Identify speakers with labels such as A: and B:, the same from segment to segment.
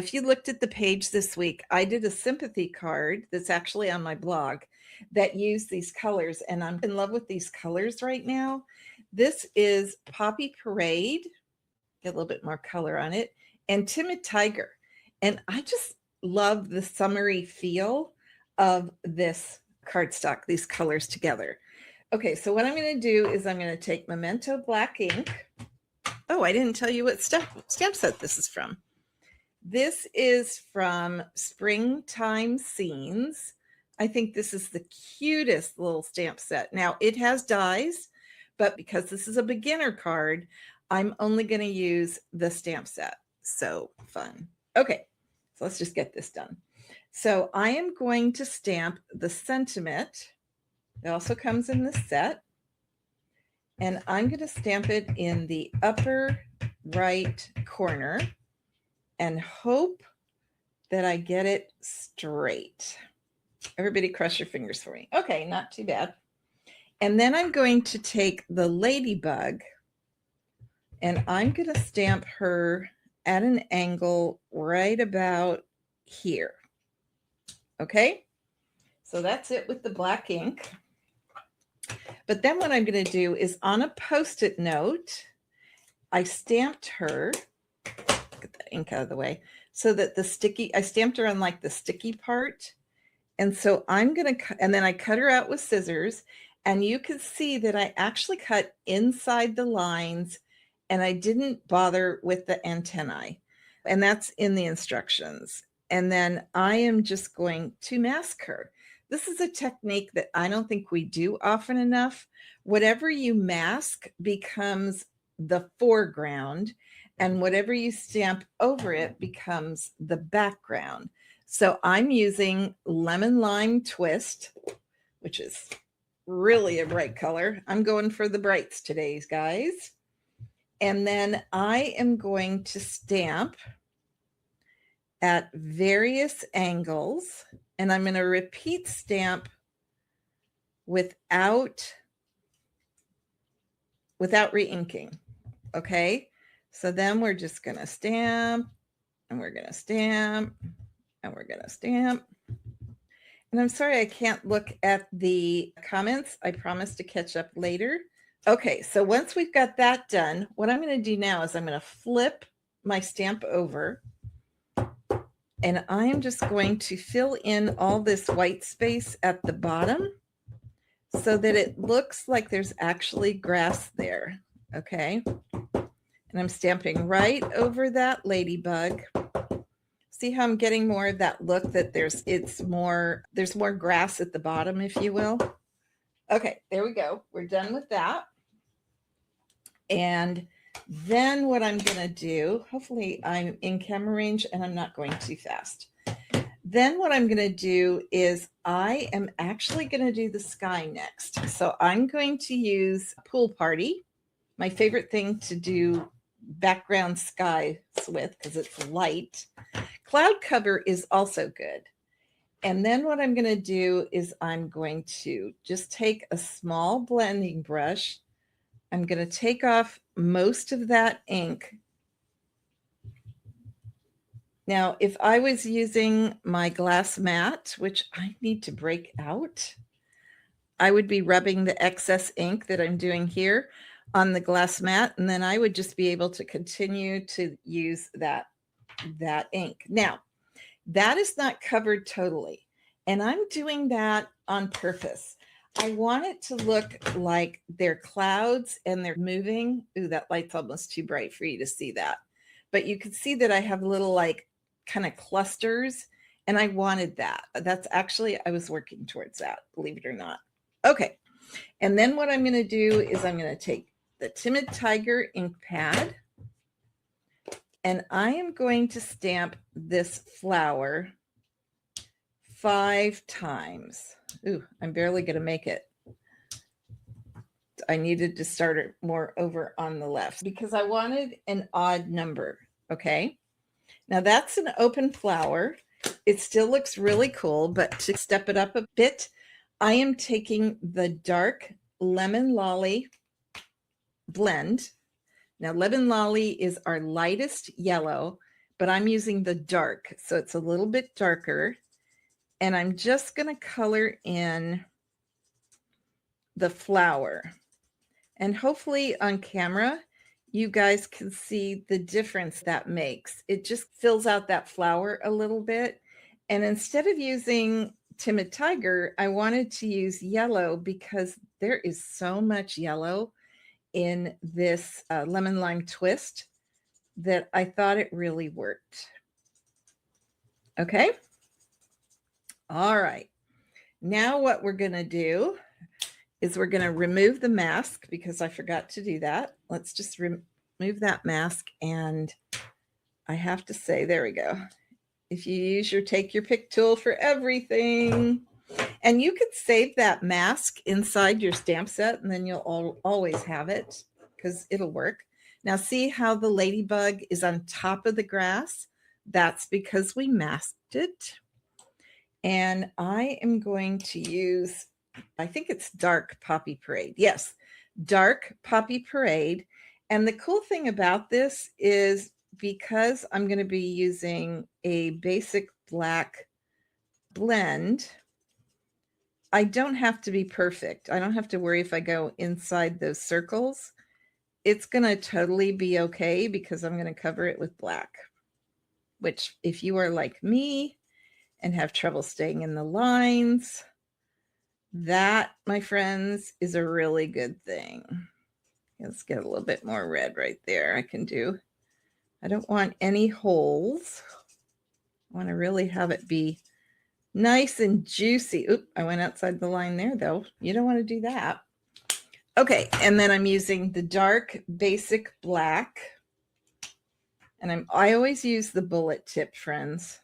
A: If you looked at the page this week, I did a sympathy card that's actually on my blog that used these colors, and I'm in love with these colors right now. This is Poppy Parade, get a little bit more color on it, and Timid Tiger. And I just love the summery feel of this cardstock, these colors together. Okay, so what I'm going to do is I'm going to take Memento black ink. Oh, I didn't tell you what stamp set this is from. This is from Springtime Scenes. I think this is the cutest little stamp set. Now, it has dies, but because this is a beginner card, I'm only going to use the stamp set. So fun. Okay, so let's just get this done. So I am going to stamp the sentiment. It also comes in the set. And I'm going to stamp it in the upper right corner and hope that I get it straight. Everybody cross your fingers for me. Okay, not too bad. And then I'm going to take the Ladybug and I'm going to stamp her at an angle right about here. Okay, so that's it with the black ink. But then what I'm going to do is on a Post-it note, I stamped her, get that ink out of the way, so that the sticky, I stamped her on like the sticky part. And so I'm going to, and then I cut her out with scissors, and you can see that I actually cut inside the lines and I didn't bother with the antennae. And that's in the instructions. And then I am just going to mask her. This is a technique that I don't think we do often enough. Whatever you mask becomes the foreground, and whatever you stamp over it becomes the background. So I'm using Lemon Lime Twist, which is really a bright color. I'm going for the brights today, guys. And then I am going to stamp at various angles, and I'm going to repeat stamp without re-inking. Okay, so then we're just going to stamp, and we're going to stamp, and we're going to stamp. And I'm sorry I can't look at the comments. I promise to catch up later. Okay, so once we've got that done, what I'm going to do now is I'm going to flip my stamp over, and I'm just going to fill in all this white space at the bottom so that it looks like there's actually grass there. Okay, and I'm stamping right over that Ladybug. See how I'm getting more of that look that there's more grass at the bottom, if you will. Okay, there we go. We're done with that. And then what I'm going to do, hopefully I'm in camera range and I'm not going too fast. Then what I'm going to do is I am actually going to do the sky next. So I'm going to use Pool Party, my favorite thing to do background skies with because it's light. Cloud Cover is also good. And then what I'm going to do is I'm going to just take a small blending brush. I'm going to take off most of that ink. Now, if I was using my glass mat, which I need to break out, I would be rubbing the excess ink that I'm doing here on the glass mat, and then I would just be able to continue to use that ink. Now, that is not covered totally, and I'm doing that on purpose. I want it to look like they're clouds and they're moving. Ooh, that light's almost too bright for you to see that. But you can see that I have little like kind of clusters, and I wanted that. That's actually, I was working towards that, believe it or not. Okay, and then what I'm going to do is I'm going to take the Timid Tiger ink pad, and I am going to stamp this flower 5 times. Ooh, I'm barely going to make it. I needed to start it more over on the left because I wanted an odd number. Okay. Now that's an open flower. It still looks really cool, but to step it up a bit, I am taking the dark Lemon Lolly blend. Now, Lemon Lolly is our lightest yellow, but I'm using the dark, so it's a little bit darker. And I'm just going to color in the flower. And hopefully on camera, you guys can see the difference that makes. It just fills out that flower a little bit. And instead of using Timid Tiger, I wanted to use yellow because there is so much yellow in this lemon lime twist that I thought it really worked. Okay. All right. Now what we're going to do is we're going to remove the mask because I forgot to do that. Let's just remove that mask. And I have to say, there we go. If you use your take your pick tool for everything, and you could save that mask inside your stamp set, and then you'll always have it because it'll work. Now see how the ladybug is on top of the grass? That's because we masked it. And I am going to use, I think it's Dark Poppy Parade. Yes, Dark Poppy Parade. And the cool thing about this is because I'm going to be using a basic black blend, I don't have to be perfect. I don't have to worry if I go inside those circles. It's going to totally be okay because I'm going to cover it with black, which if you are like me and have trouble staying in the lines, that, my friends, is a really good thing. Let's get a little bit more red right there. I don't want any holes. I want to really have it be nice and juicy. Oop, I went outside the line there though. You don't want to do that. Okay, and then I'm using the dark basic black. And I always use the bullet tip, friends.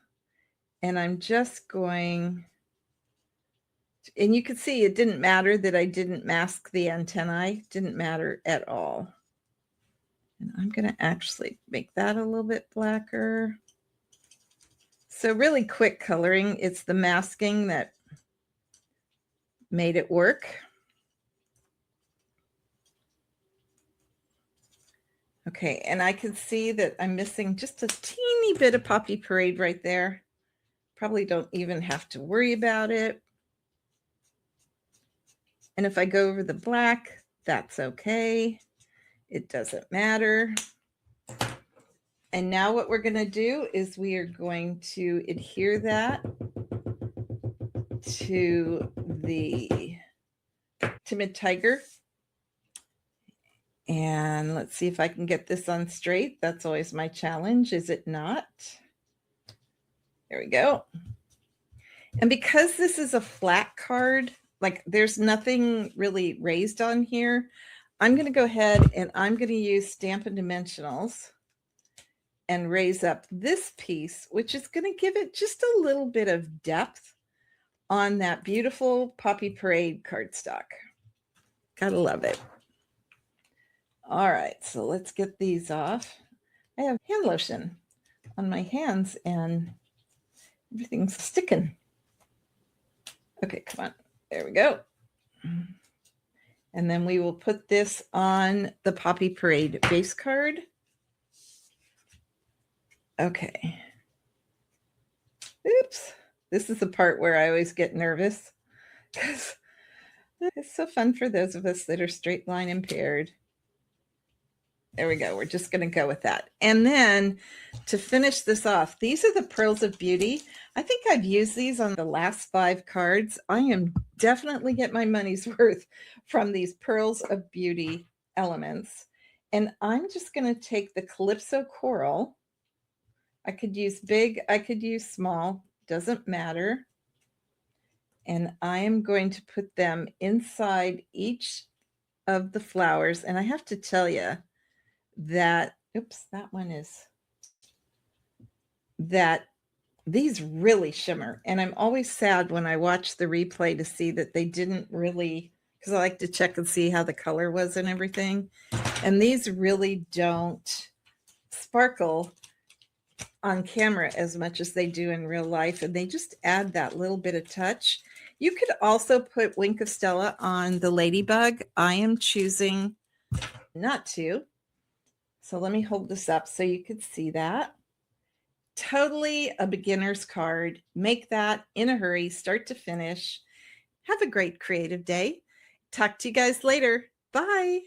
A: And I'm just going, and you can see it didn't matter that I didn't mask the antennae. Didn't matter at all. And I'm going to actually make that a little bit blacker. So really quick coloring. It's the masking that made it work. Okay, and I can see that I'm missing just a teeny bit of Poppy Parade right there. Probably don't even have to worry about it. And if I go over the black, that's okay. It doesn't matter. And now what we're going to do is we are going to adhere that to the Timid Tiger. And let's see if I can get this on straight. That's always my challenge, is it not? There we go. And because this is a flat card, like there's nothing really raised on here, I'm going to go ahead and I'm going to use Stampin' Dimensionals and raise up this piece, which is going to give it just a little bit of depth on that beautiful Poppy Parade cardstock. Gotta love it. All right, so let's get these off. I have hand lotion on my hands and everything's sticking. Okay, come on. There we go. And then we will put this on the Poppy Parade base card. Okay. Oops. This is the part where I always get nervous because it's so fun for those of us that are straight line impaired. There we go. We're just going to go with that. And then to finish this off, these are the Pearls of Beauty. I think I've used these on the last 5 cards. I am definitely getting my money's worth from these Pearls of Beauty elements. And I'm just going to take the Calypso Coral. I could use big, I could use small, doesn't matter. And I am going to put them inside each of the flowers. And I have to tell you, that, oops, that one is, that these really shimmer. And I'm always sad when I watch the replay to see that they didn't really, because I like to check and see how the color was and everything. And these really don't sparkle on camera as much as they do in real life. And they just add that little bit of touch. You could also put Wink of Stella on the Ladybug. I am choosing not to. So let me hold this up so you could see that. Totally a beginner's card. Make that in a hurry, start to finish. Have a great creative day. Talk to you guys later. Bye.